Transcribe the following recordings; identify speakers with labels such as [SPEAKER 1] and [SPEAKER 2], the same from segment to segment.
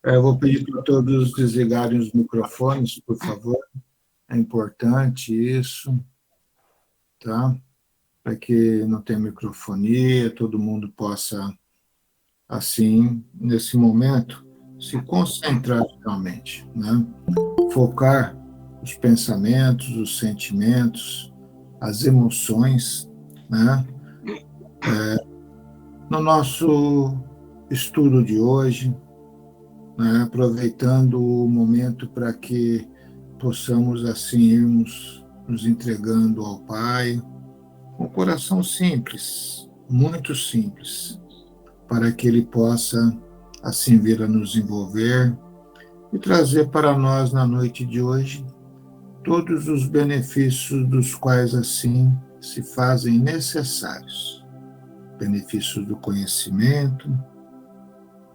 [SPEAKER 1] Eu vou pedir para todos desligarem os microfones, por favor. É importante isso, tá? Para que não tenha microfonia, todo mundo possa, assim, nesse momento, se concentrar realmente, né? Focar os pensamentos, os sentimentos, as emoções, né? No nosso estudo de hoje, né? Aproveitando o momento para que possamos assim irmos nos entregando ao Pai, com um coração simples, muito simples, para que Ele possa assim vir a nos envolver e trazer para nós na noite de hoje todos os benefícios dos quais assim se fazem necessários. Benefícios do conhecimento,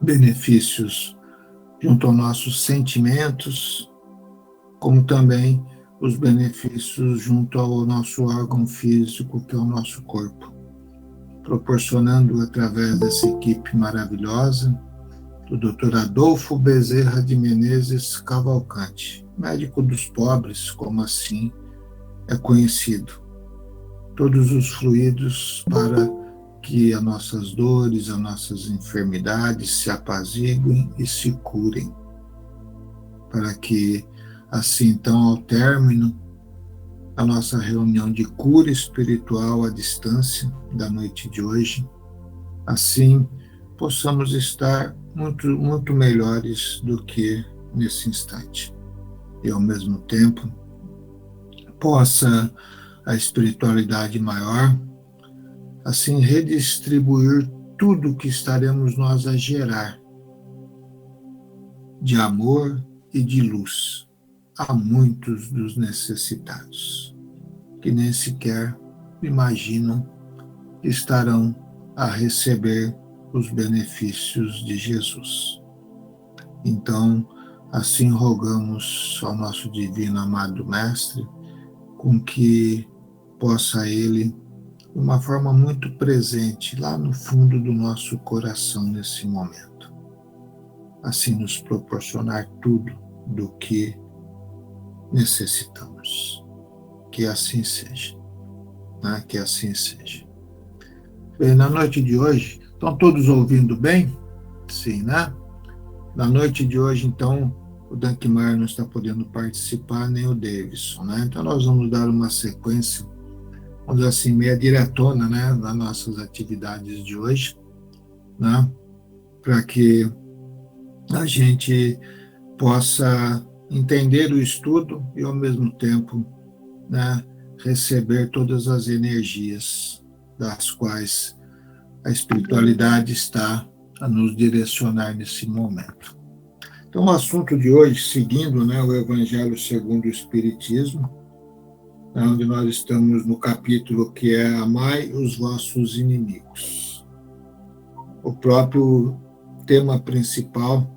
[SPEAKER 1] benefícios junto aos nossos sentimentos, como também os benefícios junto ao nosso órgão físico, que é o nosso corpo, proporcionando através dessa equipe maravilhosa, do Dr. Adolfo Bezerra de Menezes Cavalcante, médico dos pobres, como assim é conhecido, todos os fluidos para que as nossas dores, as nossas enfermidades se apaziguem e se curem, para que assim, então, ao término da nossa reunião de cura espiritual à distância da noite de hoje, assim possamos estar muito, muito melhores do que nesse instante. E, ao mesmo tempo, possa a espiritualidade maior, assim, redistribuir tudo que estaremos nós a gerar de amor e de luz a muitos dos necessitados, que nem sequer imaginam que estarão a receber os benefícios de Jesus. Então, assim rogamos ao nosso divino amado Mestre, com que possa Ele, de uma forma muito presente, lá no fundo do nosso coração nesse momento, assim nos proporcionar tudo do que necessitamos. Que assim seja, né? Que assim seja. Bem, na noite de hoje, estão todos ouvindo bem? Sim, né? Na noite de hoje, então, o Dankmar não está podendo participar, nem o Davidson, né? Então, nós vamos dar uma sequência, vamos dizer assim, meia diretona, né, das nossas atividades de hoje, né? Para que a gente possa entender o estudo e, ao mesmo tempo, né, receber todas as energias das quais a espiritualidade está a nos direcionar nesse momento. Então, o assunto de hoje, seguindo, né, o Evangelho segundo o Espiritismo, né, onde nós estamos no capítulo que é Amai os vossos inimigos. O próprio tema principal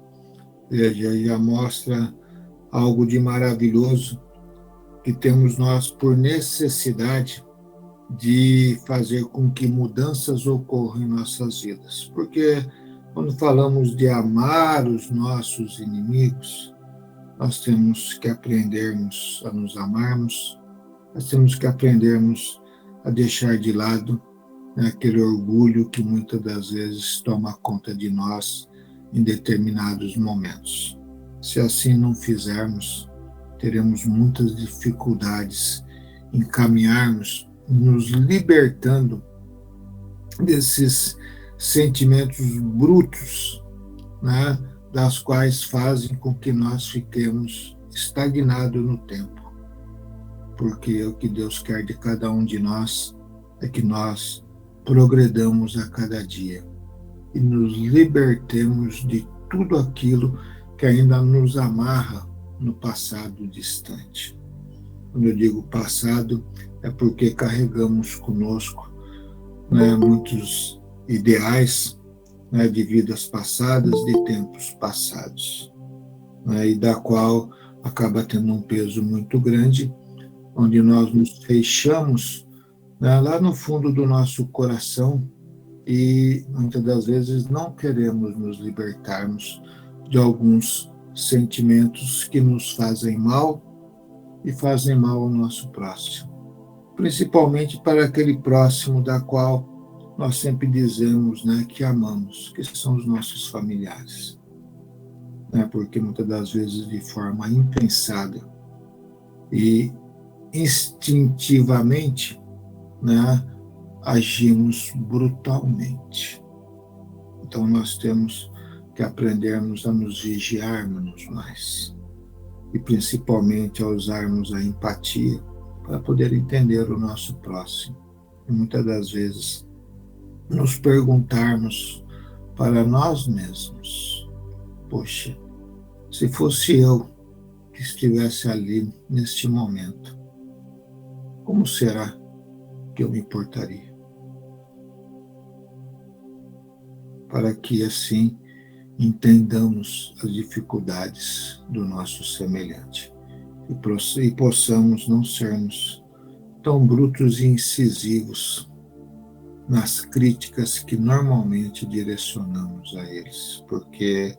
[SPEAKER 1] já mostra algo de maravilhoso que temos nós por necessidade de fazer com que mudanças ocorram em nossas vidas. Porque quando falamos de amar os nossos inimigos, nós temos que aprendermos a nos amarmos, nós temos que aprendermos a deixar de lado, né, aquele orgulho que muitas das vezes toma conta de nós em determinados momentos. Se assim não fizermos, teremos muitas dificuldades em caminharmos, nos libertando desses sentimentos brutos, né, das quais fazem com que nós fiquemos estagnados no tempo. Porque o que Deus quer de cada um de nós é que nós progredamos a cada dia e nos libertemos de tudo aquilo que ainda nos amarra no passado distante. Quando eu digo passado, é porque carregamos conosco, né, muitos ideais, né, de vidas passadas, de tempos passados, né, e da qual acaba tendo um peso muito grande, onde nós nos fechamos, né, lá no fundo do nosso coração e muitas das vezes não queremos nos libertarmos de alguns sentimentos que nos fazem mal e fazem mal ao nosso próximo, principalmente para aquele próximo da qual nós sempre dizemos, né, que amamos, que são os nossos familiares, né, porque muitas das vezes de forma impensada e instintivamente, né, agimos brutalmente. Então nós temos que aprendermos a nos vigiarmos mais e principalmente a usarmos a empatia para poder entender o nosso próximo. E muitas das vezes nos perguntarmos para nós mesmos: poxa, se fosse eu que estivesse ali neste momento, como será que eu me portaria? Para que assim entendamos as dificuldades do nosso semelhante e possamos não sermos tão brutos e incisivos nas críticas que normalmente direcionamos a eles, porque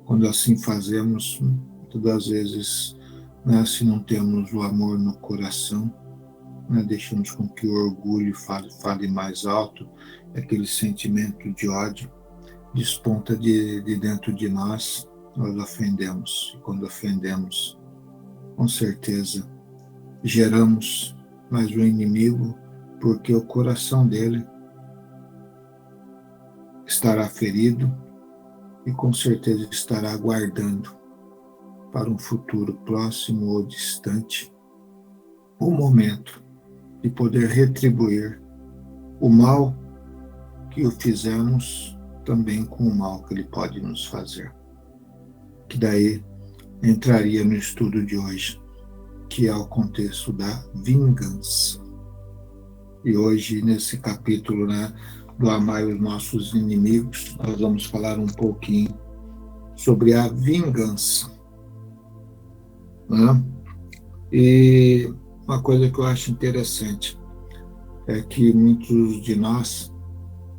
[SPEAKER 1] quando assim fazemos, muitas das vezes, né, se não temos o amor no coração, né, deixamos com que o orgulho fale mais alto, aquele sentimento de ódio desponta de dentro de nós, nós ofendemos. E quando ofendemos, com certeza, geramos mais um inimigo, porque o coração dele estará ferido e com certeza estará aguardando para um futuro próximo ou distante o momento de poder retribuir o mal que o fizemos também com o mal que ele pode nos fazer. Que daí entraria no estudo de hoje, que é o contexto da vingança. E hoje, nesse capítulo, né, do Amai os Nossos Inimigos, nós vamos falar um pouquinho sobre a vingança. Né? E uma coisa que eu acho interessante é que muitos de nós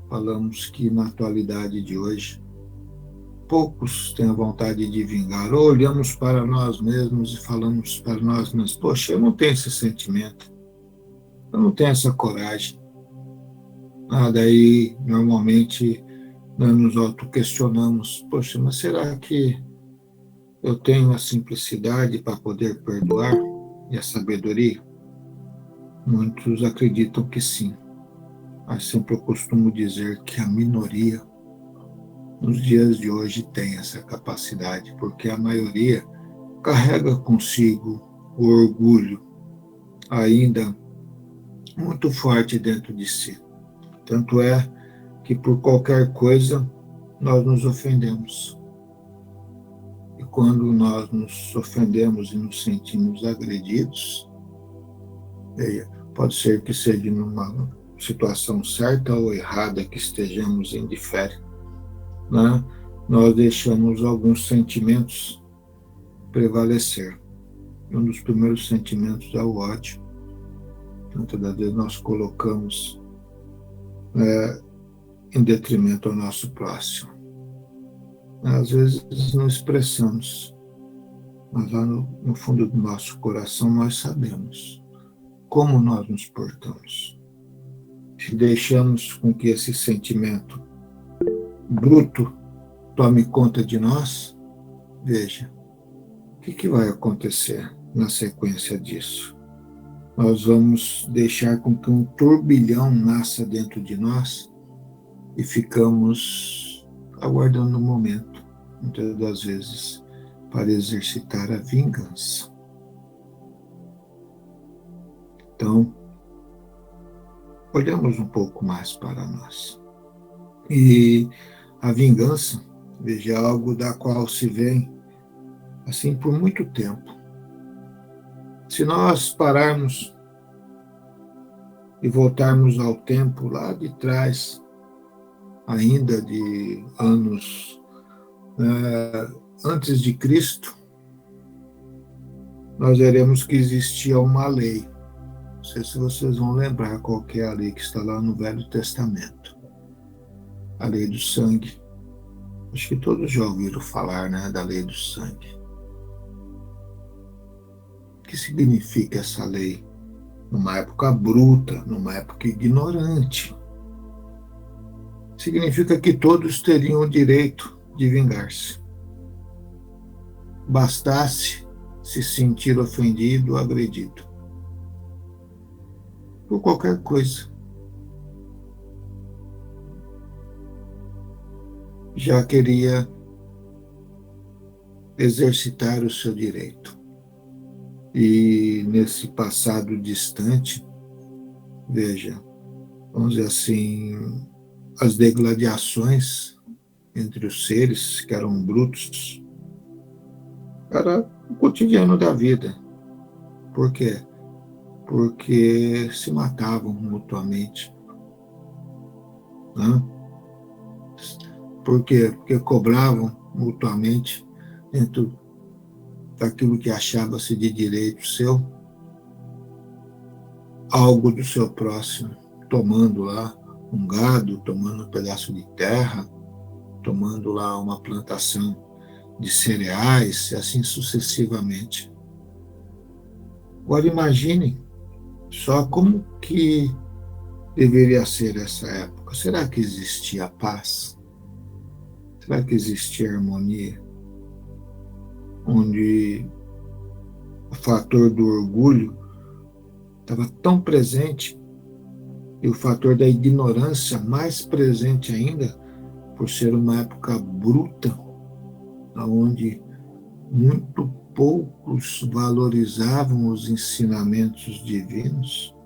[SPEAKER 1] falamos que na atualidade de hoje, poucos têm a vontade de vingar. Ou olhamos para nós mesmos e falamos para nós mesmos: poxa, eu não tenho esse sentimento, eu não tenho essa coragem. Daí, normalmente, nós nos auto-questionamos: poxa, mas será que eu tenho a simplicidade para poder perdoar e a sabedoria? Muitos acreditam que sim, mas sempre eu costumo dizer que a minoria, nos dias de hoje, tem essa capacidade, porque a maioria carrega consigo o orgulho ainda muito forte dentro de si. Tanto é que por qualquer coisa nós nos ofendemos. E quando nós nos ofendemos e nos sentimos agredidos, pode ser que seja numa situação certa ou errada que estejamos em difere, né? Nós deixamos alguns sentimentos prevalecer. Um dos primeiros sentimentos é o ódio. Muitas das vezes nós colocamos em detrimento ao nosso próximo. Às vezes não expressamos, mas lá no fundo do nosso coração nós sabemos como nós nos portamos. Se deixamos com que esse sentimento bruto tome conta de nós, veja, o que vai acontecer na sequência disso? Nós vamos deixar com que um turbilhão nasça dentro de nós e ficamos aguardando um momento, muitas das vezes, para exercitar a vingança. Então, olhamos um pouco mais para nós. E a vingança, veja, é algo da qual se vem assim por muito tempo. Se nós pararmos e voltarmos ao tempo lá de trás, ainda de anos antes de Cristo, nós veremos que existia uma lei. Não sei se vocês vão lembrar qual que é a lei que está lá no Velho Testamento. A lei do sangue. O Acho que todos já ouviram falar, né, da lei do sangue. O que significa essa lei? Numa época bruta, numa época ignorante. Significa que todos teriam o direito de vingar-se. Bastasse se sentir ofendido ou agredido. Por qualquer coisa. Já queria exercitar o seu direito. E nesse passado distante, veja, vamos dizer assim, as degladiações entre os seres que eram brutos era o cotidiano da vida. Por quê? Porque se matavam mutuamente. Né? Por quê? Porque cobravam mutuamente dentro daquilo que achava-se de direito seu, algo do seu próximo, tomando lá um gado, tomando um pedaço de terra, tomando lá uma plantação de cereais, e assim sucessivamente. Agora imagine só como que deveria ser essa época. Será que existia paz? Será que existia harmonia? Onde o fator do orgulho estava tão presente e o fator da ignorância mais presente ainda, por ser uma época bruta, onde muito poucos valorizavam os ensinamentos divinos.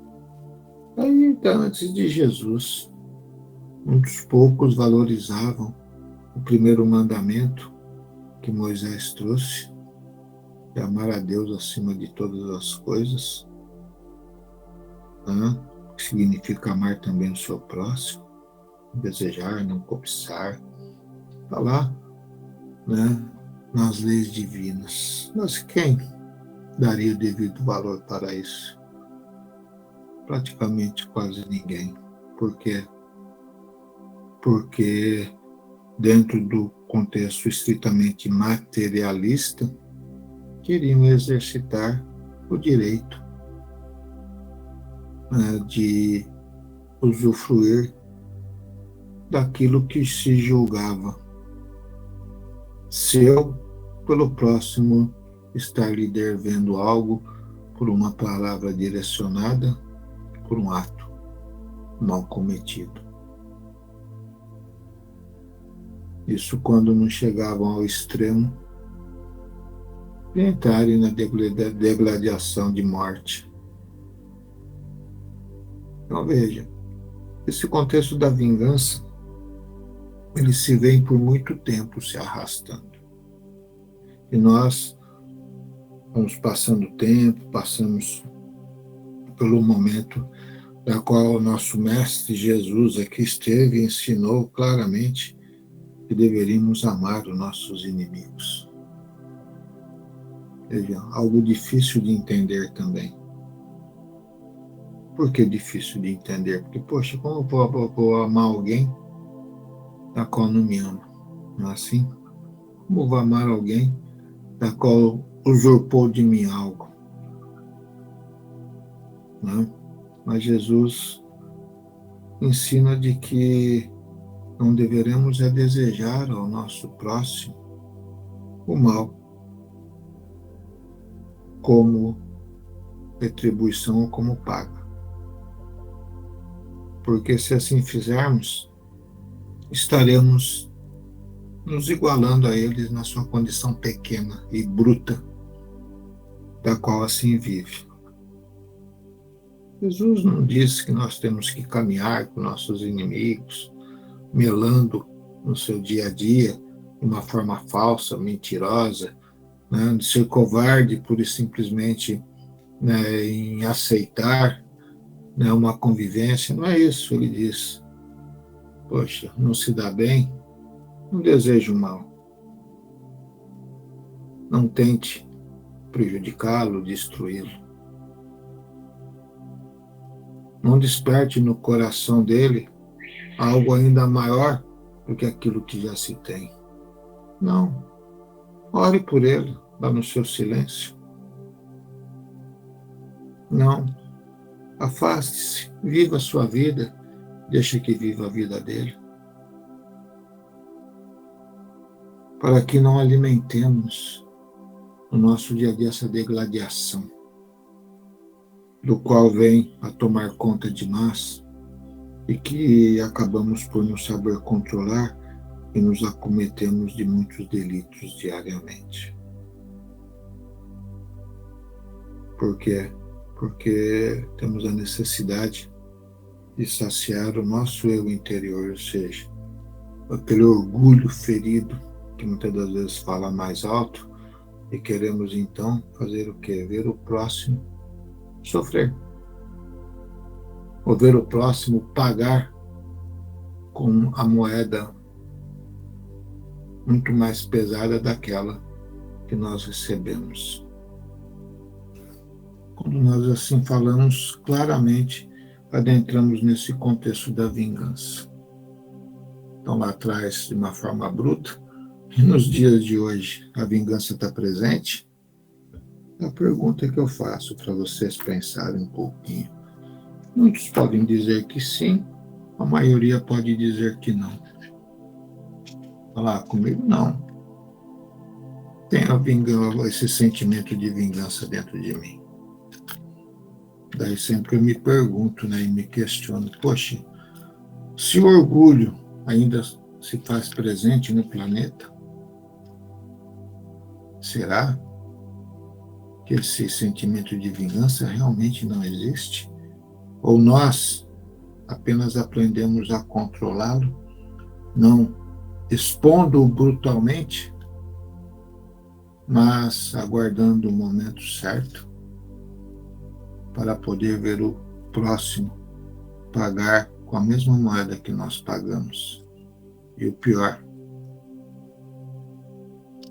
[SPEAKER 1] Ainda antes de Jesus, muitos poucos valorizavam o primeiro mandamento que Moisés trouxe, de amar a Deus acima de todas as coisas, né? Que significa amar também o seu próximo, desejar, não cobiçar, está lá, né, nas leis divinas. Mas quem daria o devido valor para isso? Praticamente quase ninguém. Por quê? Porque dentro do contexto estritamente materialista, queriam exercitar o direito, né, de usufruir daquilo que se julgava seu, pelo próximo estar lhe devendo algo por uma palavra direcionada, por um ato mal cometido. Isso quando não chegavam ao extremo de entrarem na degladiação de morte. Então veja, esse contexto da vingança, ele se vem por muito tempo se arrastando. E nós vamos passando o tempo, passamos pelo momento da qual o nosso Mestre Jesus aqui esteve e ensinou claramente que deveríamos amar os nossos inimigos. Veja, algo difícil de entender também. Por que difícil de entender? Porque, poxa, como eu vou amar alguém da qual não me ama? Não é assim? Como eu vou amar alguém da qual usurpou de mim algo? Não? Mas Jesus ensina de que não deveremos desejar ao nosso próximo o mal como retribuição ou como paga. Porque se assim fizermos, estaremos nos igualando a eles na sua condição pequena e bruta, da qual assim vive. Jesus não disse que nós temos que caminhar com nossos inimigos, melando no seu dia a dia, de uma forma falsa, mentirosa, né, de ser covarde pura e simplesmente, né, em aceitar, né, uma convivência. Não é isso, ele diz. Poxa, não se dá bem? Não deseje o mal. Não tente prejudicá-lo, destruí-lo. Não desperte no coração dele algo ainda maior do que aquilo que já se tem. Não. Ore por ele, lá no seu silêncio. Não. Afaste-se, viva a sua vida, deixa que viva a vida dele. Para que não alimentemos no nosso dia a dia essa degladiação, do qual vem a tomar conta de nós e que acabamos por não saber controlar e nos acometemos de muitos delitos diariamente. Por quê? Porque temos a necessidade de saciar o nosso eu interior, ou seja, aquele orgulho ferido que muitas das vezes fala mais alto e queremos então fazer o quê? Ver o próximo sofrer. Ou ver o próximo pagar com a moeda muito mais pesada daquela que nós recebemos. Quando nós assim falamos, claramente adentramos nesse contexto da vingança. Então, lá atrás, de uma forma bruta, e nos dias de hoje, a vingança está presente? A pergunta que eu faço para vocês pensarem um pouquinho. Muitos podem dizer que sim, a maioria pode dizer que não. Falar comigo, não. Tem esse sentimento de vingança dentro de mim. Daí sempre eu me pergunto, né, e me questiono, poxa, se o orgulho ainda se faz presente no planeta, será que esse sentimento de vingança realmente não existe? Ou nós apenas aprendemos a controlá-lo, não expondo-o brutalmente, mas aguardando o momento certo para poder ver o próximo pagar com a mesma moeda que nós pagamos. E o pior,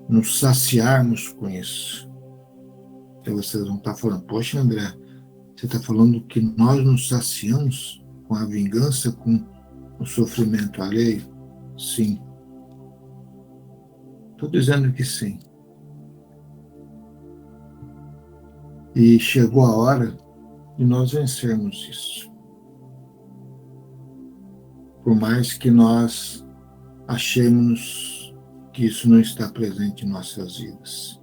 [SPEAKER 1] nos saciarmos com isso. Então vocês vão estar falando, poxa, André, você está falando que nós nos saciamos com a vingança, com o sofrimento alheio? Sim. Estou dizendo que sim. E chegou a hora de nós vencermos isso. Por mais que nós achemos que isso não está presente em nossas vidas.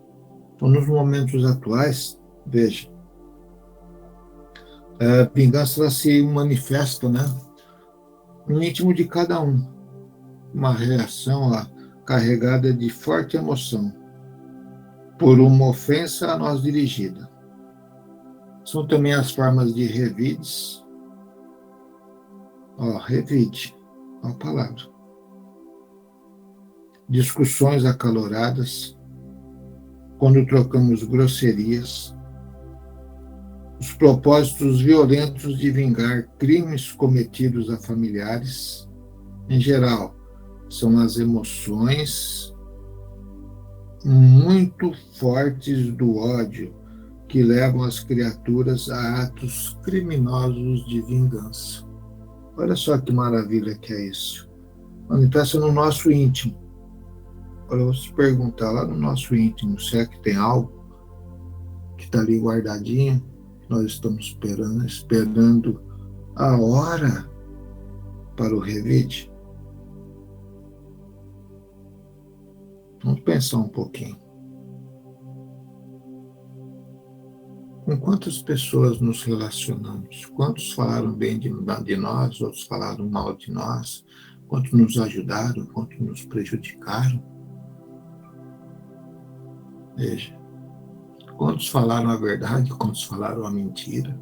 [SPEAKER 1] Então, nos momentos atuais, veja, a vingança ela se manifesta, né, no íntimo de cada um. Uma reação carregada de forte emoção por uma ofensa a nós dirigida. São também as formas de revides. Revide, a palavra. Discussões acaloradas, quando trocamos grosserias, os propósitos violentos de vingar crimes cometidos a familiares. Em geral, são as emoções muito fortes do ódio que levam as criaturas a atos criminosos de vingança. Olha só que maravilha que é isso. Manifesta no nosso íntimo. Agora eu vou te perguntar, lá no nosso íntimo, será que tem algo que está ali guardadinho? Nós estamos esperando a hora para o revide? Vamos pensar um pouquinho. Com quantas pessoas nos relacionamos? Quantos falaram bem de nós, outros falaram mal de nós? Quantos nos ajudaram, quantos nos prejudicaram? Veja, quantos falaram a verdade, quantos falaram a mentira?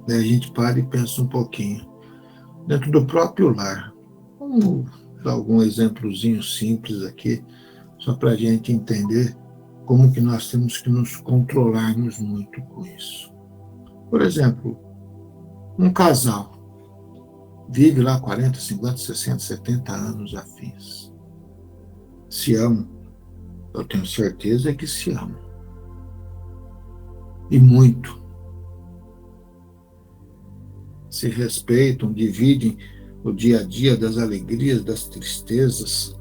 [SPEAKER 1] Daí a gente para e pensa um pouquinho. Dentro do próprio lar, vamos dar algum exemplozinho simples aqui, só para a gente entender como que nós temos que nos controlarmos muito com isso. Por exemplo, um casal vive lá 40, 50, 60, 70 anos afins. Se amam. Eu tenho certeza que se amam. E muito. Se respeitam, dividem o dia a dia, das alegrias, das tristezas,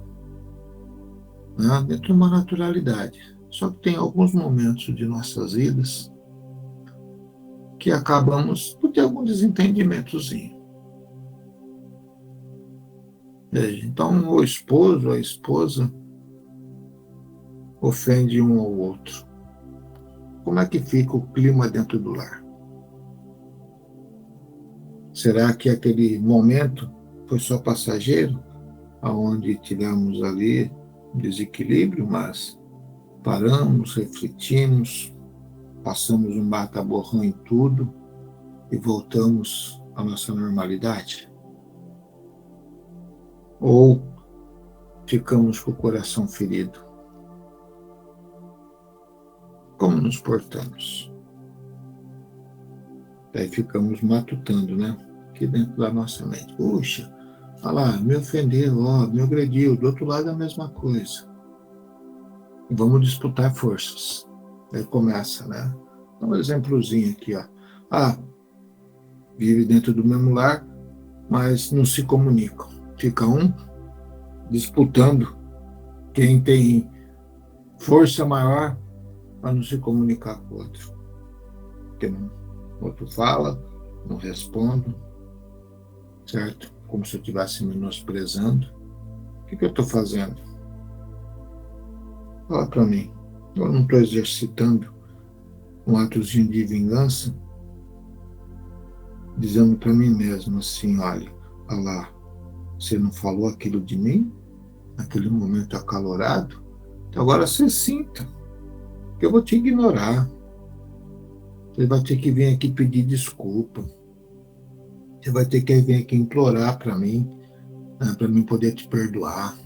[SPEAKER 1] né? Dentro de uma naturalidade. Só que tem alguns momentos de nossas vidas que acabamos por ter algum desentendimentozinho. Veja, então o esposo, a esposa, ofende um ao outro. Como é que fica o clima dentro do lar? Será que aquele momento foi só passageiro, aonde tivemos ali um desequilíbrio, mas paramos, refletimos, passamos um bata-borrão em tudo e voltamos à nossa normalidade? Ou ficamos com o coração ferido? Como nos portamos? Daí ficamos matutando, né? Aqui dentro da nossa mente. Puxa, olha lá, me ofendeu, ó, me agrediu. Do outro lado, a mesma coisa. Vamos disputar forças. Aí começa, né? Um exemplozinho aqui, ó. Ah, vive dentro do mesmo lar, mas não se comunicam. Fica um disputando quem tem força maior para não se comunicar com o outro. Porque o outro fala, não responde, certo? Como se eu estivesse menosprezando. O que eu estou fazendo? Fala para mim. Eu não estou exercitando um atozinho de vingança, dizendo para mim mesmo assim, olha lá, você não falou aquilo de mim, naquele momento acalorado, então agora você sinta, que eu vou te ignorar. Você vai ter que vir aqui pedir desculpa. Você vai ter que vir aqui implorar para mim, né, para mim poder te perdoar.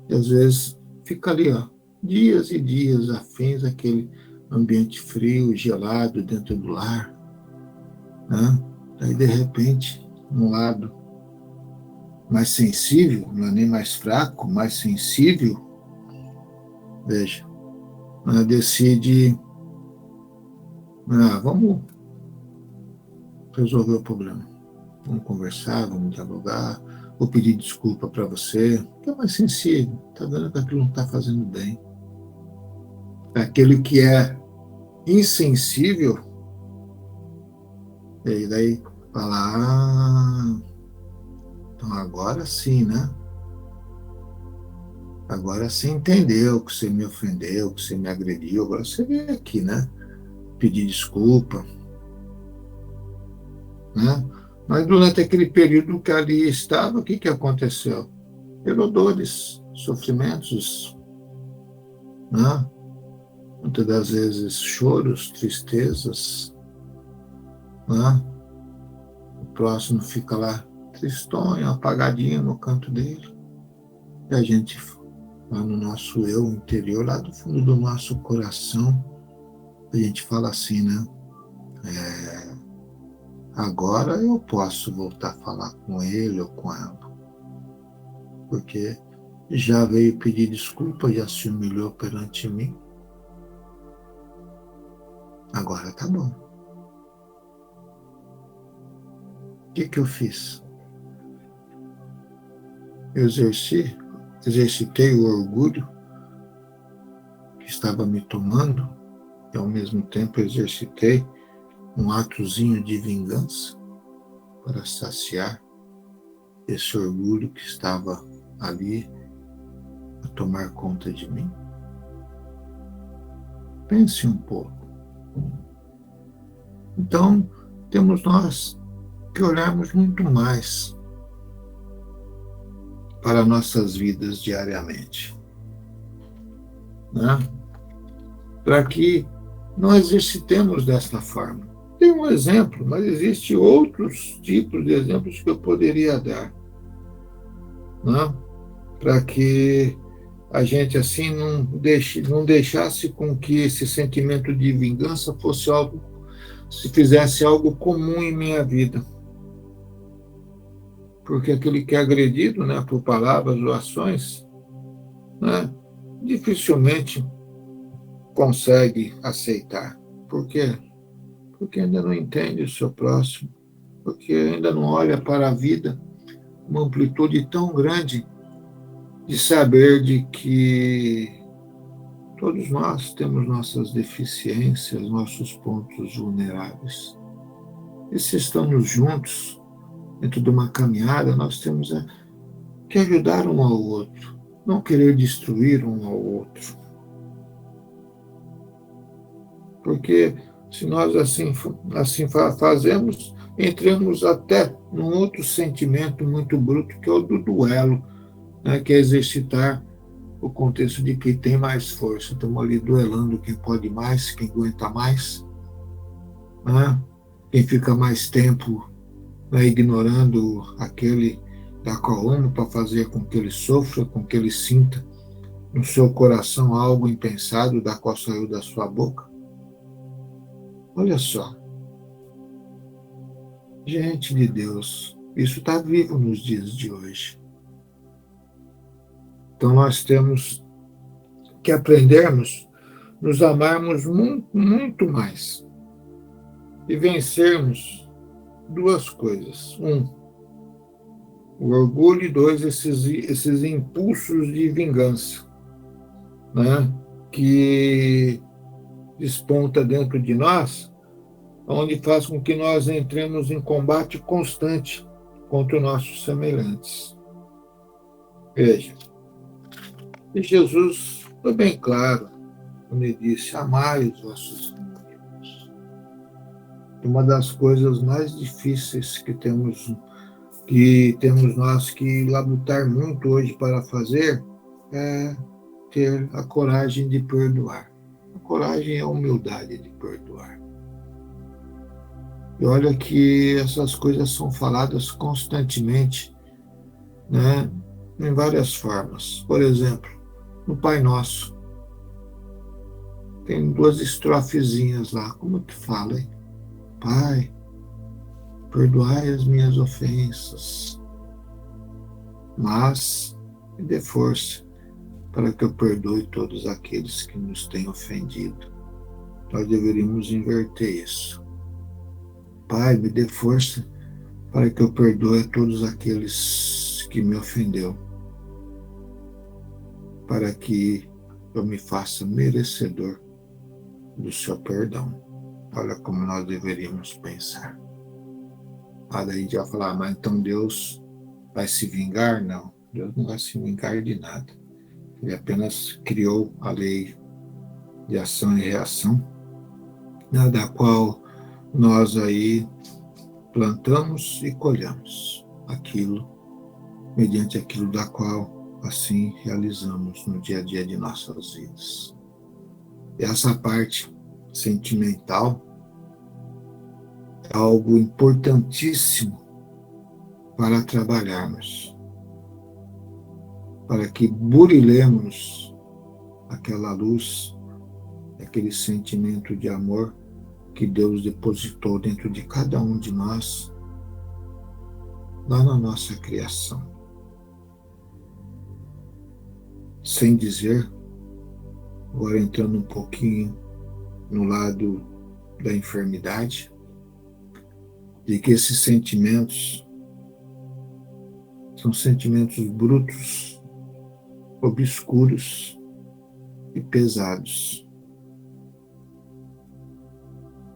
[SPEAKER 1] E às vezes fica ali, ó, dias e dias afins aquele ambiente frio, gelado dentro do lar, né? Aí de repente, um lado mais sensível, não é nem mais fraco, mais sensível, veja, né, decide, vamos resolver o problema. Vamos conversar, vamos dialogar, vou pedir desculpa para você, que é mais sensível, está vendo que aquilo não está fazendo bem. Aquele que é insensível, e daí fala, então agora sim, né? Agora você entendeu que você me ofendeu, que você me agrediu, agora você veio aqui, né? Pedir desculpa, né? Mas durante aquele período que ali estava, o que aconteceu? Gerou dores, sofrimentos, né? Muitas das vezes choros, tristezas, né? O próximo fica lá tristonho, apagadinho no canto dele. E a gente, lá no nosso eu interior, lá do fundo do nosso coração, a gente fala assim, né? Agora eu posso voltar a falar com ele ou com ela, porque já veio pedir desculpa, já se humilhou perante mim. Agora tá bom. O que eu fiz? Eu exercitei o orgulho que estava me tomando e ao mesmo tempo exercitei um atozinho de vingança para saciar esse orgulho que estava ali a tomar conta de mim. Pense um pouco. Então, temos nós que olharmos muito mais para nossas vidas diariamente, né? Para que não exercitemos desta forma. Tem um exemplo, mas existem outros tipos de exemplos que eu poderia dar, né? Para que a gente assim não deixasse com que esse sentimento de vingança fosse algo, se fizesse algo comum em minha vida. Porque aquele que é agredido, né, por palavras ou ações, né, dificilmente consegue aceitar. Por quê? Porque ainda não entende o seu próximo, porque ainda não olha para a vida uma amplitude tão grande de saber de que todos nós temos nossas deficiências, nossos pontos vulneráveis. E se estamos juntos dentro de uma caminhada, nós temos que ajudar um ao outro, não querer destruir um ao outro. Porque se nós assim fazemos, entramos até num outro sentimento muito bruto, que é o do duelo, né? Que é exercitar o contexto de quem tem mais força. Estamos ali duelando quem pode mais, quem aguenta mais, né? Quem fica mais tempo, né, ignorando aquele da qual amo para fazer com que ele sofra, com que ele sinta no seu coração algo impensado da qual saiu da sua boca. Olha só, gente de Deus, isso está vivo nos dias de hoje. Então nós temos que aprendermos nos amarmos muito, muito mais e vencermos duas coisas. Um, o orgulho, e dois, esses impulsos de vingança, né, que desponta dentro de nós, onde faz com que nós entremos em combate constante contra os nossos semelhantes. Veja, e Jesus foi bem claro quando ele disse: amai os vossos inimigos. Uma das coisas mais difíceis que temos nós que labutar muito hoje para fazer é ter a coragem de perdoar. A coragem é a humildade de perdoar. E olha que essas coisas são faladas constantemente, né, em várias formas. Por exemplo, no Pai Nosso, tem duas estrofezinhas lá. Como que fala, hein? Pai, perdoai as minhas ofensas, mas me dê força para que eu perdoe todos aqueles que nos têm ofendido. Nós deveríamos inverter isso. Pai, me dê força para que eu perdoe todos aqueles que me ofendeu, para que eu me faça merecedor do seu perdão. Olha como nós deveríamos pensar. Daí a gente vai falar, mas então Deus vai se vingar? Não, Deus não vai se vingar de nada. Ele apenas criou a lei de ação e reação, né, da qual nós aí plantamos e colhemos aquilo, mediante aquilo da qual assim realizamos no dia a dia de nossas vidas. E essa parte sentimental é algo importantíssimo para trabalharmos, para que burilemos aquela luz, aquele sentimento de amor que Deus depositou dentro de cada um de nós, lá na nossa criação. Sem dizer, agora entrando um pouquinho no lado da enfermidade, de que esses sentimentos são sentimentos brutos, obscuros e pesados.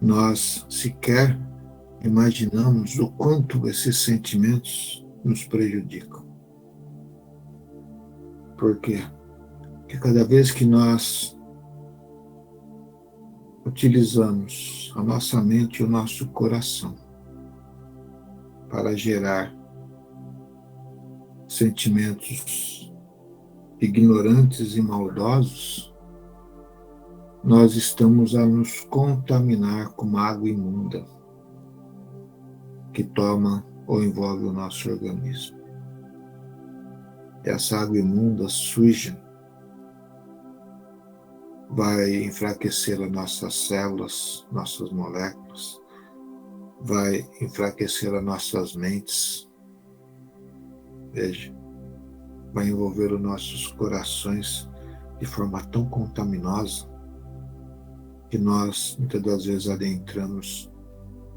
[SPEAKER 1] Nós sequer imaginamos o quanto esses sentimentos nos prejudicam. Por quê? Porque cada vez que nós utilizamos a nossa mente e o nosso coração para gerar sentimentos ignorantes e maldosos, nós estamos a nos contaminar com uma água imunda que toma ou envolve o nosso organismo. Essa água imunda, suja, vai enfraquecer as nossas células, nossas moléculas, vai enfraquecer as nossas mentes. Veja, vai envolver os nossos corações de forma tão contaminosa que nós, muitas das vezes, adentramos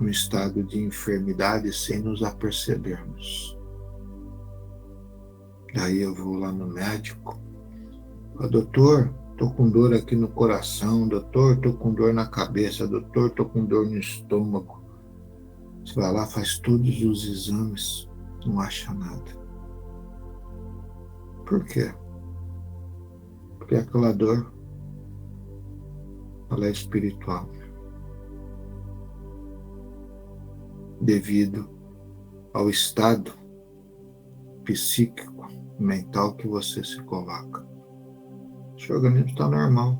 [SPEAKER 1] um estado de enfermidade sem nos apercebermos. Daí eu vou lá no médico, doutor, estou com dor aqui no coração, doutor, estou com dor na cabeça, doutor, estou com dor no estômago. Você vai lá, faz todos os exames, não acha nada. Por quê? Porque aquela dor, ela é espiritual. Devido ao estado psíquico, mental que você se coloca. O seu organismo está normal,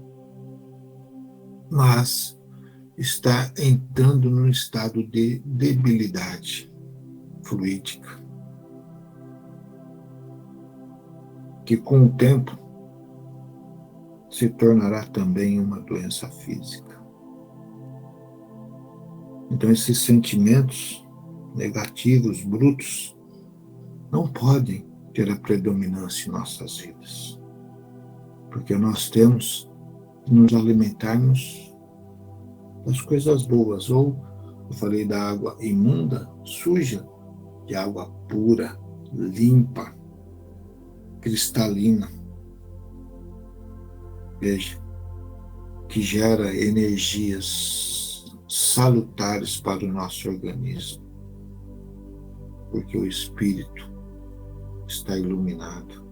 [SPEAKER 1] mas está entrando num estado de debilidade fluídica, que com o tempo se tornará também uma doença física. Então, esses sentimentos negativos, brutos, não podem ter a predominância em nossas vidas, porque nós temos que nos alimentarmos das coisas boas, ou eu falei da água imunda, suja, de água pura, limpa, cristalina. Veja, que gera energias salutares para o nosso organismo, porque o espírito está iluminado.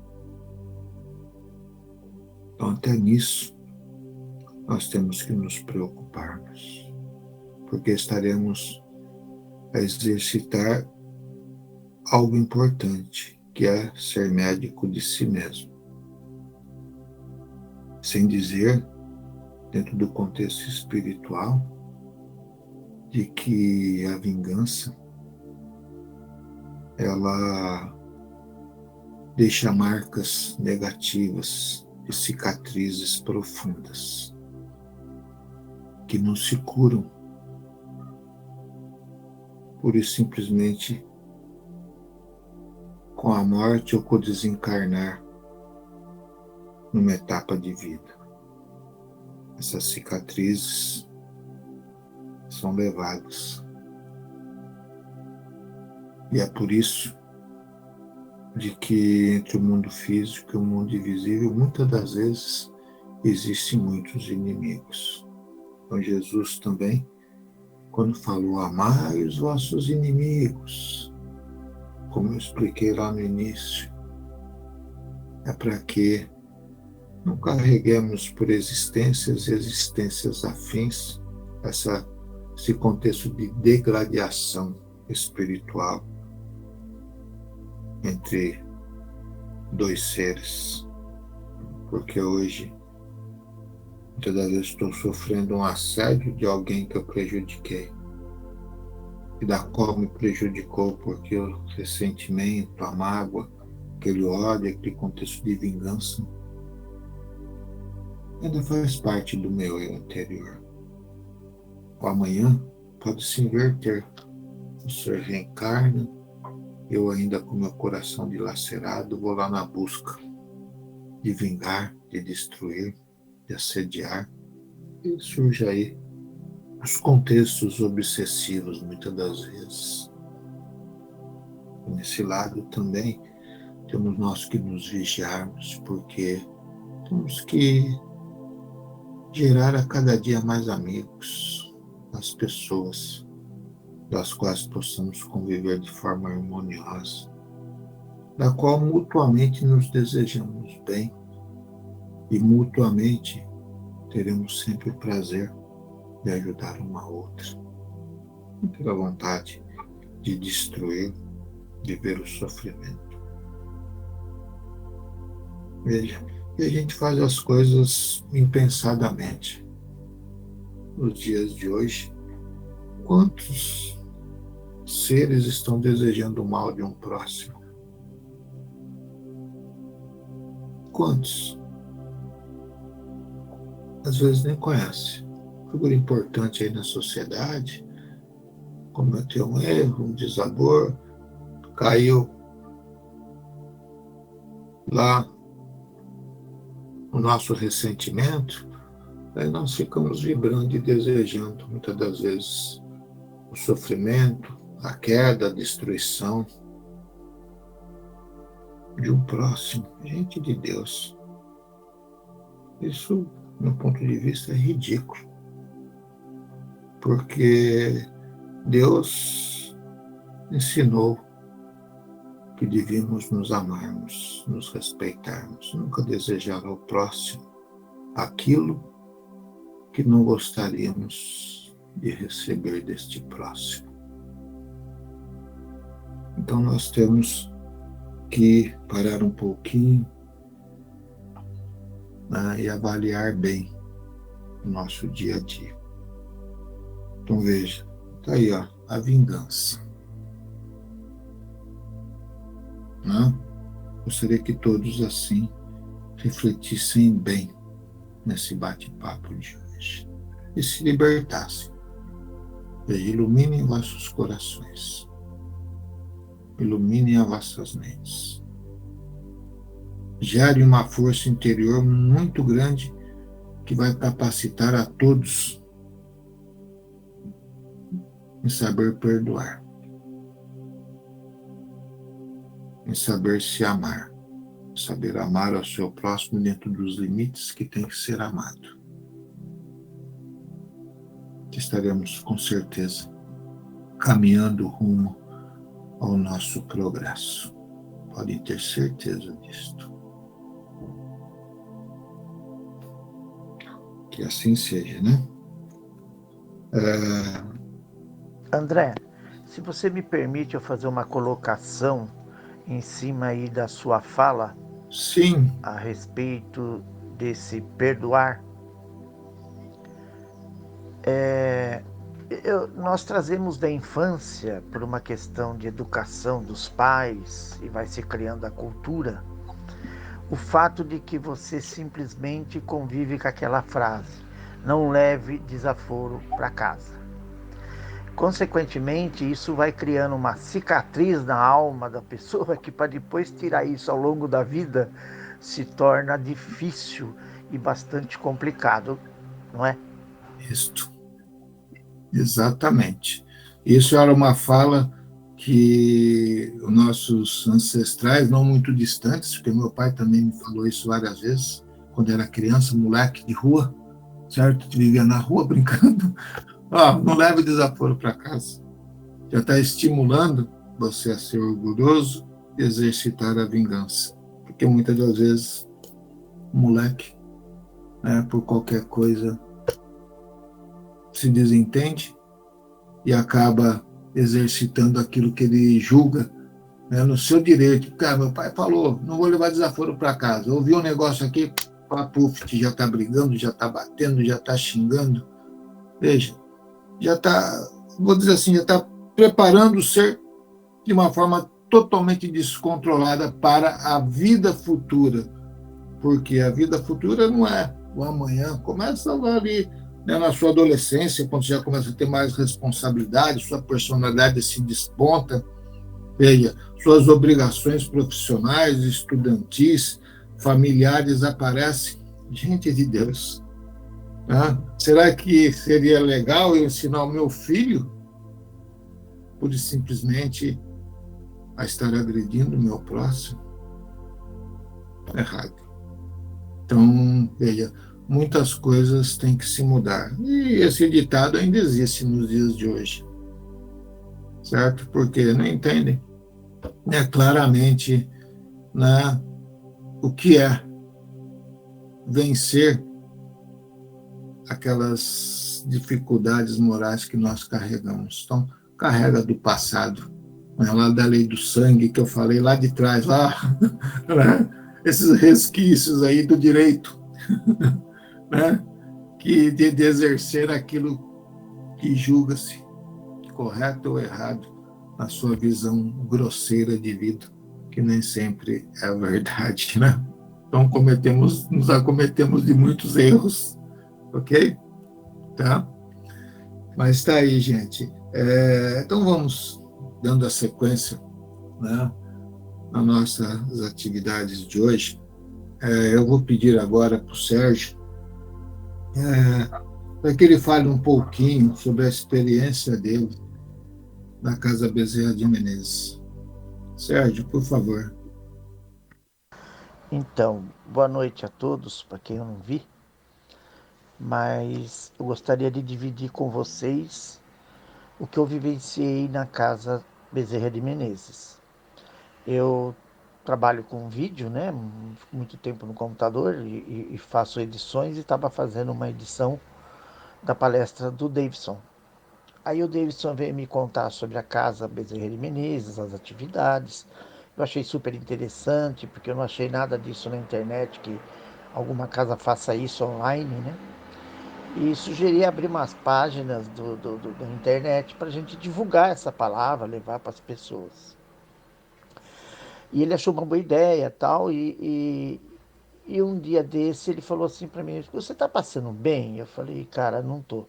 [SPEAKER 1] Então, até nisso, nós temos que nos preocuparmos, porque estaremos a exercitar algo importante, que é ser médico de si mesmo. Sem dizer, dentro do contexto espiritual, de que a vingança, ela deixa marcas negativas e cicatrizes profundas, que não se curam pura e simplesmente com a morte ou com o desencarnar numa etapa de vida. Essas cicatrizes são levadas. E é por isso de que entre o mundo físico e o mundo invisível, muitas das vezes, existem muitos inimigos. Então Jesus também, quando falou, amai os vossos inimigos, como eu expliquei lá no início, é para que não carreguemos por existências e existências afins esse contexto de degradação espiritual entre dois seres. Porque hoje, muitas das vezes, estou sofrendo um assédio de alguém que eu prejudiquei, e da qual me prejudicou porque o ressentimento, a mágoa, aquele ódio, aquele contexto de vingança, ainda faz parte do meu eu interior. O amanhã pode se inverter. O ser reencarna, eu ainda com meu coração dilacerado vou lá na busca de vingar, de destruir, de assediar, e surge aí os contextos obsessivos, muitas das vezes. E nesse lado também temos nós que nos vigiarmos, porque temos que gerar a cada dia mais amigos, as pessoas das quais possamos conviver de forma harmoniosa, da qual mutuamente nos desejamos bem e mutuamente teremos sempre o prazer de ajudar uma a outra. Não ter a vontade de destruir, de ver o sofrimento. Veja, e a gente faz as coisas impensadamente. Nos dias de hoje, quantos seres estão desejando o mal de um próximo? Quantos? Às vezes nem conhece. Figura importante aí na sociedade, cometeu um erro, um desabor, caiu lá o nosso ressentimento, aí nós ficamos vibrando e desejando, muitas das vezes, o sofrimento, a queda, a destruição de um próximo, gente de Deus. Isso, do meu ponto de vista, é ridículo, porque Deus ensinou que devíamos nos amarmos, nos respeitarmos, nunca desejar ao próximo aquilo que não gostaríamos de receber deste próximo. Então nós temos que parar um pouquinho, né, e avaliar bem o nosso dia a dia. Então veja, está aí, ó, a vingança. Né? Gostaria que todos assim refletissem bem nesse bate-papo de hoje e se libertassem. Veja, iluminem vossos corações, iluminem as vossas mentes. Gere uma força interior muito grande que vai capacitar a todos em saber perdoar, em saber se amar, saber amar ao seu próximo dentro dos limites que tem que ser amado. Estaremos, com certeza, caminhando rumo ao nosso progresso. Podem ter certeza disto. Que assim seja, né?
[SPEAKER 2] André, se você me permite eu fazer uma colocação em cima aí da sua fala
[SPEAKER 1] Sim.
[SPEAKER 2] a respeito desse perdoar. Nós trazemos da infância, por uma questão de educação dos pais, e vai se criando a cultura, o fato de que você simplesmente convive com aquela frase: não leve desaforo para casa. Consequentemente, isso vai criando uma cicatriz na alma da pessoa que, para depois tirar isso ao longo da vida, se torna difícil e bastante complicado, não é?
[SPEAKER 1] Isto. Exatamente. Isso era uma fala que os nossos ancestrais, não muito distantes, porque meu pai também me falou isso várias vezes, quando era criança, moleque de rua, certo? Vivia na rua brincando. Não leve desaforo para casa. Já está estimulando você a ser orgulhoso e exercitar a vingança. Porque muitas das vezes o moleque, né, por qualquer coisa, se desentende e acaba exercitando aquilo que ele julga, né, no seu direito. Cara, meu pai falou, não vou levar desaforo para casa. Ouvi um negócio aqui, papuf, já está brigando, já está batendo, já está xingando. Veja, já está, vou dizer assim, já está preparando o ser de uma forma totalmente descontrolada para a vida futura. Porque a vida futura não é o amanhã, começa ali, né, na sua adolescência, quando você já começa a ter mais responsabilidade, sua personalidade se desponta, veja, suas obrigações profissionais, estudantis, familiares aparecem. Gente de Deus, né? Será que seria legal eu ensinar o meu filho, por simplesmente, a estar agredindo o meu próximo? Errado. Então, veja, muitas coisas têm que se mudar. E esse ditado ainda existe nos dias de hoje. Certo? Porque não entendem, né, claramente, né, o que é vencer aquelas dificuldades morais que nós carregamos. Então, carrega do passado, né, lá da lei do sangue que eu falei lá de trás, lá, né, esses resquícios aí do direito, né, que de exercer aquilo que julga-se correto ou errado na sua visão grosseira de vida, que nem sempre é a verdade, né? Então nos acometemos de muitos erros, ok? Tá? Mas está aí, gente. Então vamos dando a sequência, né, nas nossas atividades de hoje. Eu vou pedir agora para o Sérgio para que ele fale um pouquinho sobre a experiência dele da Casa Bezerra de Menezes. Sérgio, por favor.
[SPEAKER 2] Então, boa noite a todos, para quem eu não vi, mas eu gostaria de dividir com vocês o que eu vivenciei na Casa Bezerra de Menezes. Eu trabalho com vídeo, né? Muito tempo no computador e faço edições e estava fazendo uma edição da palestra do Davidson. Aí o Davidson veio me contar sobre a Casa Bezerra de Menezes, as atividades. Eu achei super interessante, porque eu não achei nada disso na internet, que alguma casa faça isso online, né? E sugeri abrir umas páginas da internet para a gente divulgar essa palavra, levar para as pessoas. E ele achou uma boa ideia tal, e um dia desse ele falou assim para mim, você está passando bem? Eu falei, cara, não tô.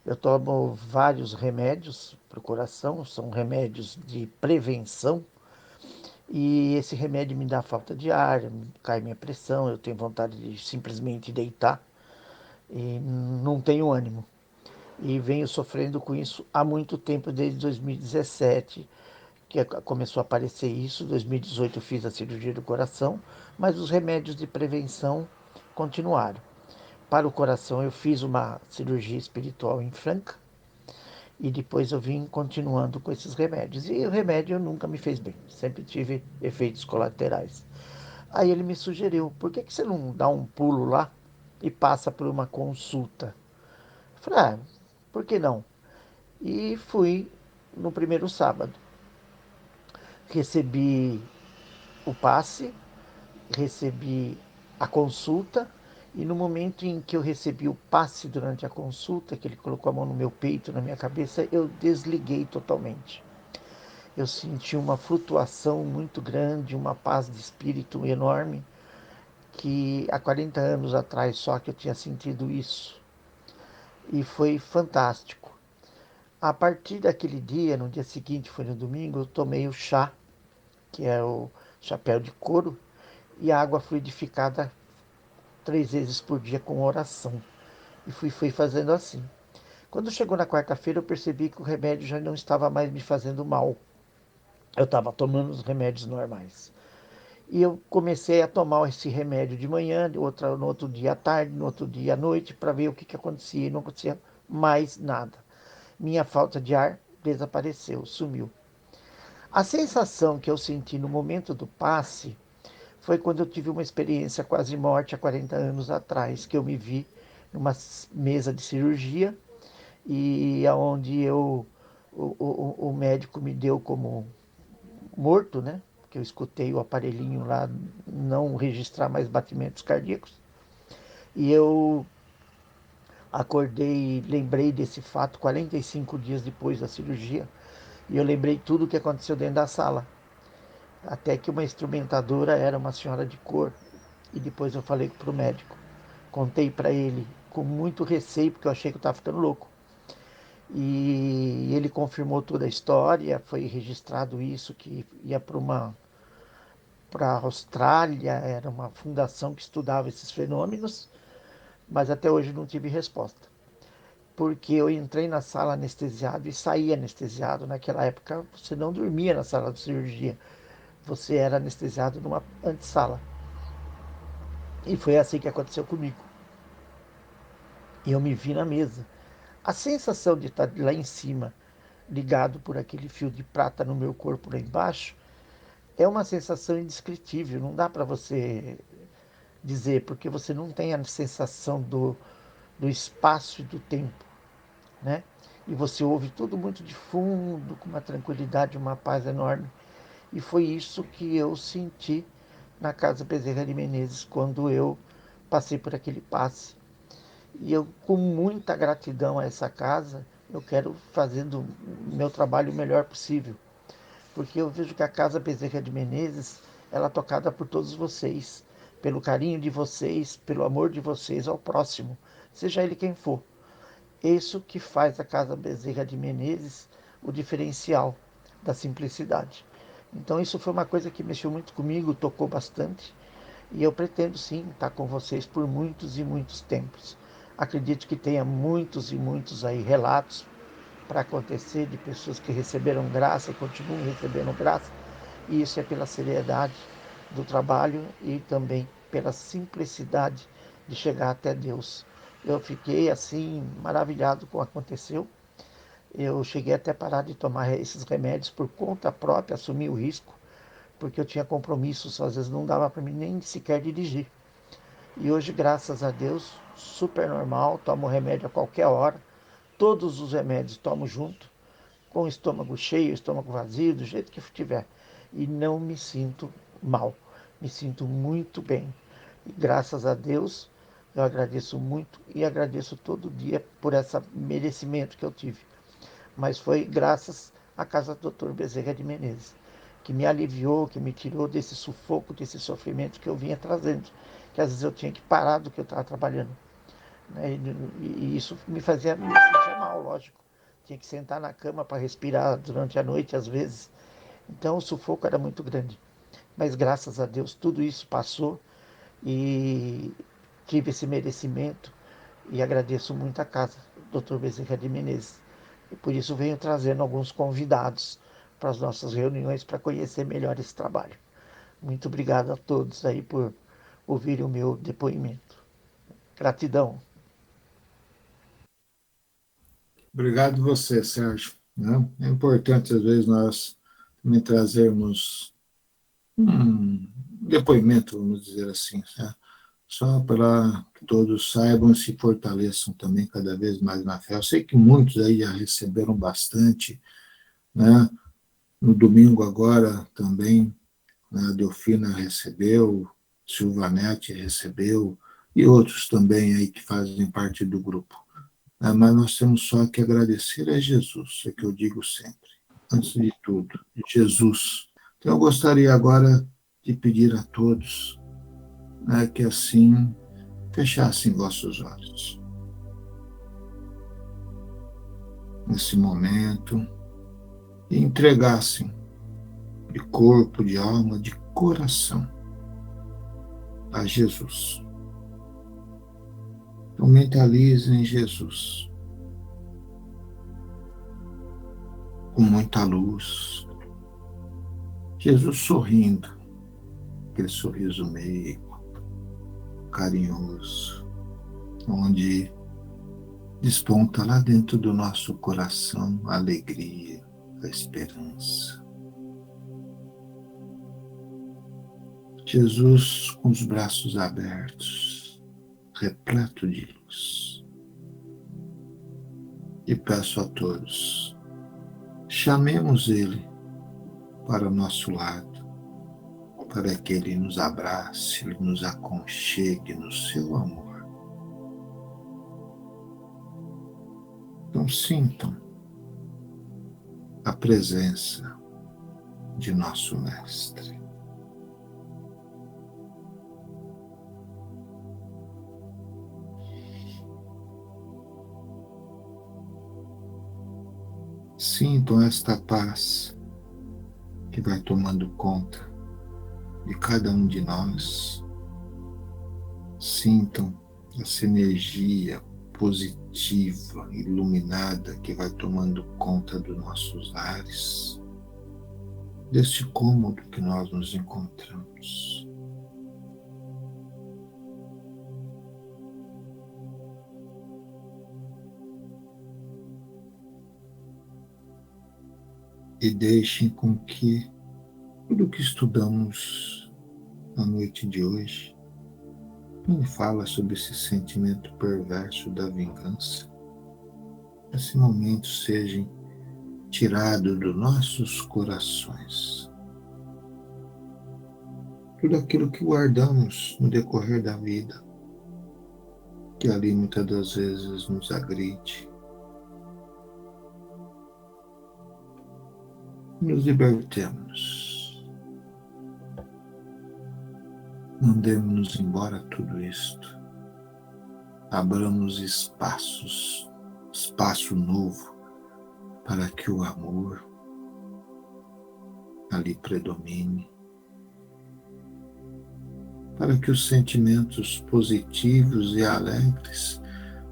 [SPEAKER 2] Eu tomo vários remédios para o coração, são remédios de prevenção, e esse remédio me dá falta de ar, cai minha pressão, eu tenho vontade de simplesmente deitar e não tenho ânimo. E venho sofrendo com isso há muito tempo, desde 2017, que começou a aparecer isso. Em 2018 eu fiz a cirurgia do coração, mas os remédios de prevenção continuaram. Para o coração eu fiz uma cirurgia espiritual em Franca, e depois eu vim continuando com esses remédios. E o remédio nunca me fez bem, sempre tive efeitos colaterais. Aí ele me sugeriu, por que você não dá um pulo lá e passa por uma consulta? Eu falei, por que não? E fui no primeiro sábado. Recebi o passe, recebi a consulta, e no momento em que eu recebi o passe durante a consulta, que ele colocou a mão no meu peito, na minha cabeça, eu desliguei totalmente. Eu senti uma flutuação muito grande, uma paz de espírito enorme, que há 40 anos atrás só que eu tinha sentido isso. E foi fantástico. A partir daquele dia, no dia seguinte, foi no domingo, eu tomei o chá, que é o chapéu de couro, e água fluidificada 3 vezes por dia com oração. E fui fazendo assim. Quando chegou na quarta-feira, eu percebi que o remédio já não estava mais me fazendo mal. Eu estava tomando os remédios normais. E eu comecei a tomar esse remédio de manhã, no outro dia à tarde, no outro dia à noite, para ver o que acontecia. E não acontecia mais nada. Minha falta de ar desapareceu, sumiu. A sensação que eu senti no momento do passe foi quando eu tive uma experiência quase morte há 40 anos atrás, que eu me vi numa mesa de cirurgia, e aonde o médico me deu como morto, né? Que eu escutei o aparelhinho lá não registrar mais batimentos cardíacos. E eu acordei, lembrei desse fato 45 dias depois da cirurgia. E eu lembrei tudo o que aconteceu dentro da sala. Até que uma instrumentadora era uma senhora de cor. E depois eu falei para o médico. Contei para ele com muito receio, porque eu achei que eu estava ficando louco. E ele confirmou toda a história, foi registrado isso, que ia para a Austrália, era uma fundação que estudava esses fenômenos, mas até hoje não tive resposta. Porque eu entrei na sala anestesiado e saí anestesiado. Naquela época você não dormia na sala de cirurgia, você era anestesiado numa antessala. E foi assim que aconteceu comigo. E eu me vi na mesa. A sensação de estar lá em cima, ligado por aquele fio de prata no meu corpo lá embaixo, é uma sensação indescritível. Não dá para você dizer, porque você não tem a sensação do espaço e do tempo, né? E você ouve tudo muito de fundo, com uma tranquilidade, uma paz enorme. E foi isso que eu senti na Casa Bezerra de Menezes quando eu passei por aquele passe. E eu, com muita gratidão a essa casa, eu quero fazer do meu trabalho o melhor possível. Porque eu vejo que a Casa Bezerra de Menezes, ela é tocada por todos vocês, pelo carinho de vocês, pelo amor de vocês ao próximo, seja ele quem for. Isso que faz a Casa Bezerra de Menezes o diferencial da simplicidade. Então isso foi uma coisa que mexeu muito comigo, tocou bastante, e eu pretendo sim estar com vocês por muitos e muitos tempos. Acredito que tenha muitos e muitos aí relatos para acontecer, de pessoas que receberam graça e continuam recebendo graça, e isso é pela seriedade do trabalho e também pela simplicidade de chegar até Deus. Eu fiquei assim maravilhado com o que aconteceu. Eu cheguei até a parar de tomar esses remédios por conta própria, assumir o risco, porque eu tinha compromissos, às vezes não dava para mim nem sequer dirigir. E hoje, graças a Deus, super normal, tomo remédio a qualquer hora, todos os remédios tomo junto, com o estômago cheio, estômago vazio, do jeito que tiver. E não me sinto mal, me sinto muito bem. E graças a Deus, eu agradeço muito e agradeço todo dia por esse merecimento que eu tive. Mas foi graças à casa do Dr. Bezerra de Menezes, que me aliviou, que me tirou desse sufoco, desse sofrimento que eu vinha trazendo, que às vezes eu tinha que parar do que eu estava trabalhando. Né? E isso me fazia me sentir mal, lógico. Tinha que sentar na cama para respirar durante a noite, às vezes. Então o sufoco era muito grande. Mas graças a Deus tudo isso passou e tive esse merecimento e agradeço muito a casa, Dr. Bezerra de Menezes. E por isso venho trazendo alguns convidados para as nossas reuniões para conhecer melhor esse trabalho. Muito obrigado a todos aí por ouvirem o meu depoimento. Gratidão.
[SPEAKER 1] Obrigado você, Sérgio. Né? É importante, às vezes, nós também trazermos um depoimento, vamos dizer assim, né? Só para que todos saibam e se fortaleçam também cada vez mais na fé. Eu sei que muitos aí já receberam bastante, né? No domingo agora também, né, a Delfina recebeu, Silvanete recebeu, e outros também aí que fazem parte do grupo. Mas nós temos só que agradecer a Jesus, é que eu digo sempre, antes de tudo, Jesus. Então eu gostaria agora de pedir a todos, né, que assim fechassem vossos olhos nesse momento e entregassem de corpo, de alma, de coração a Jesus. Então mentalizem Jesus com muita luz, Jesus sorrindo, aquele sorriso meigo, carinhoso, onde desponta lá dentro do nosso coração a alegria, a esperança. Jesus com os braços abertos, repleto de luz. E peço a todos, chamemos Ele para o nosso lado, para que Ele nos abrace, Ele nos aconchegue no seu amor. Então sintam a presença de nosso Mestre. Sintam esta paz que vai tomando conta de cada um de nós. Sintam essa energia positiva, iluminada, que vai tomando conta dos nossos lares, deste cômodo que nós nos encontramos. E deixem com que tudo o que estudamos na noite de hoje não fala sobre esse sentimento perverso da vingança. Esse momento seja tirado dos nossos corações. Tudo aquilo que guardamos no decorrer da vida, que ali muitas das vezes nos agride, nos libertemos. Mandemos-nos embora tudo isto. Abramos espaço novo para que o amor ali predomine, para que os sentimentos positivos e alegres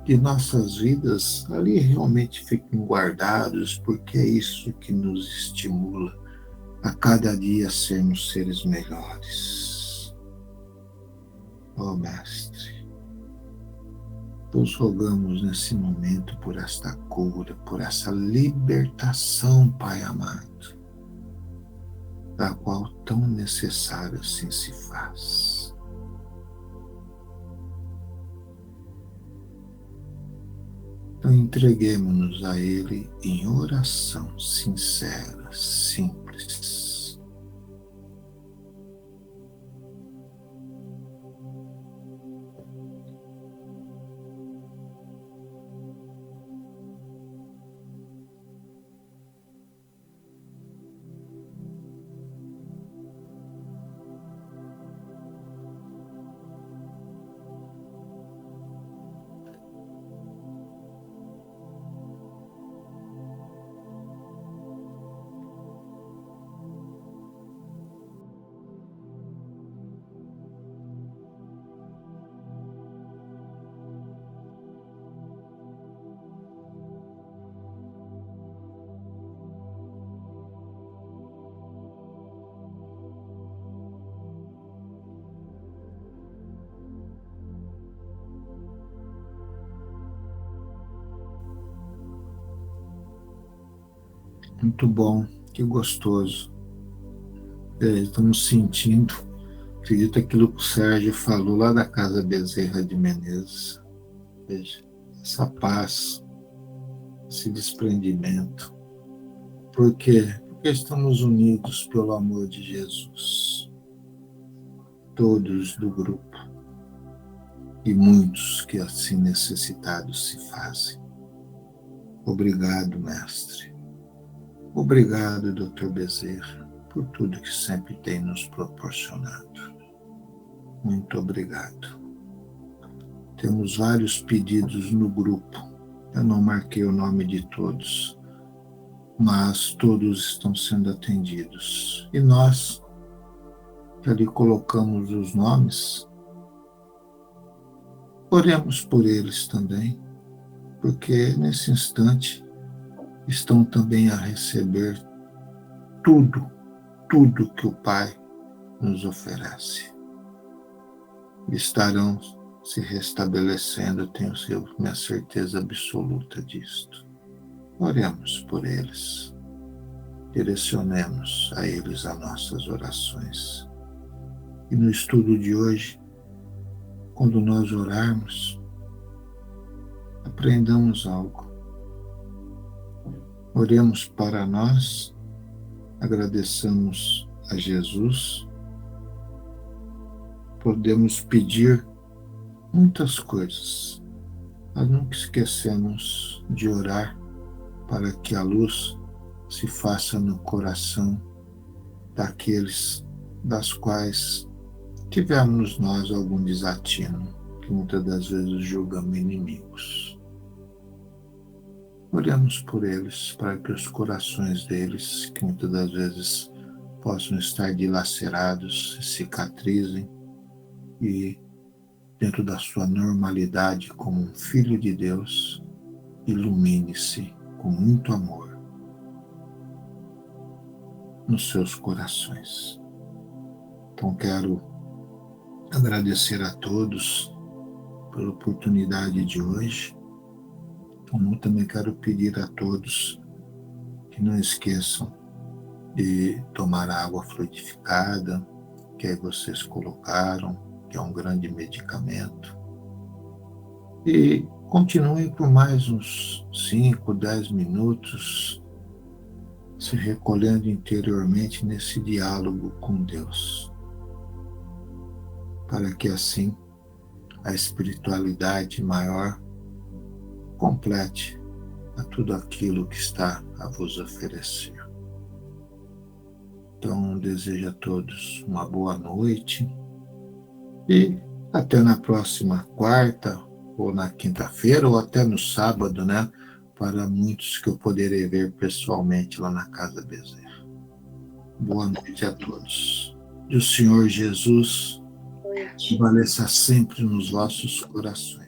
[SPEAKER 1] de nossas vidas ali realmente fiquem guardados, porque é isso que nos estimula a cada dia sermos seres melhores. Ó Mestre, nós rogamos nesse momento por esta cura, por essa libertação, Pai amado, da qual tão necessário assim se faz. Então entreguemo-nos a Ele em oração sincera, simples. Muito bom, que gostoso. Estamos sentindo, acredito aquilo que o Sérgio falou lá da Casa Bezerra de Menezes. Veja, essa paz, esse desprendimento. Por quê? Porque estamos unidos pelo amor de Jesus. Todos do grupo. E muitos que assim necessitados se fazem. Obrigado, Mestre. Obrigado, Dr. Bezerra, por tudo que sempre tem nos proporcionado. Muito obrigado. Temos vários pedidos no grupo. Eu não marquei o nome de todos, mas todos estão sendo atendidos. E nós, que ali colocamos os nomes, oremos por eles também, porque nesse instante estão também a receber tudo que o Pai nos oferece. Estarão se restabelecendo, tenho minha certeza absoluta disto. Oremos por eles, direcionemos a eles as nossas orações. E no estudo de hoje, quando nós orarmos, aprendamos algo. Oremos para nós, agradeçamos a Jesus, podemos pedir muitas coisas, mas nunca esquecemos de orar para que a luz se faça no coração daqueles das quais tivemos nós algum desatino, que muitas das vezes julgamos inimigos. Oremos por eles, para que os corações deles, que muitas das vezes possam estar dilacerados, cicatrizem e, dentro da sua normalidade como um filho de Deus, ilumine-se com muito amor nos seus corações. Então quero agradecer a todos pela oportunidade de hoje. Como também quero pedir a todos que não esqueçam de tomar água fluidificada, que aí vocês colocaram, que é um grande medicamento. E continuem por mais uns 5, 10 minutos se recolhendo interiormente nesse diálogo com Deus, para que assim a espiritualidade maior complete a tudo aquilo que está a vos oferecer. Então, desejo a todos uma boa noite e até na próxima quarta, ou na quinta-feira, ou até no sábado, né? Para muitos que eu poderei ver pessoalmente lá na Casa Bezerra. Boa noite a todos. E o Senhor Jesus prevaleça sempre nos vossos corações.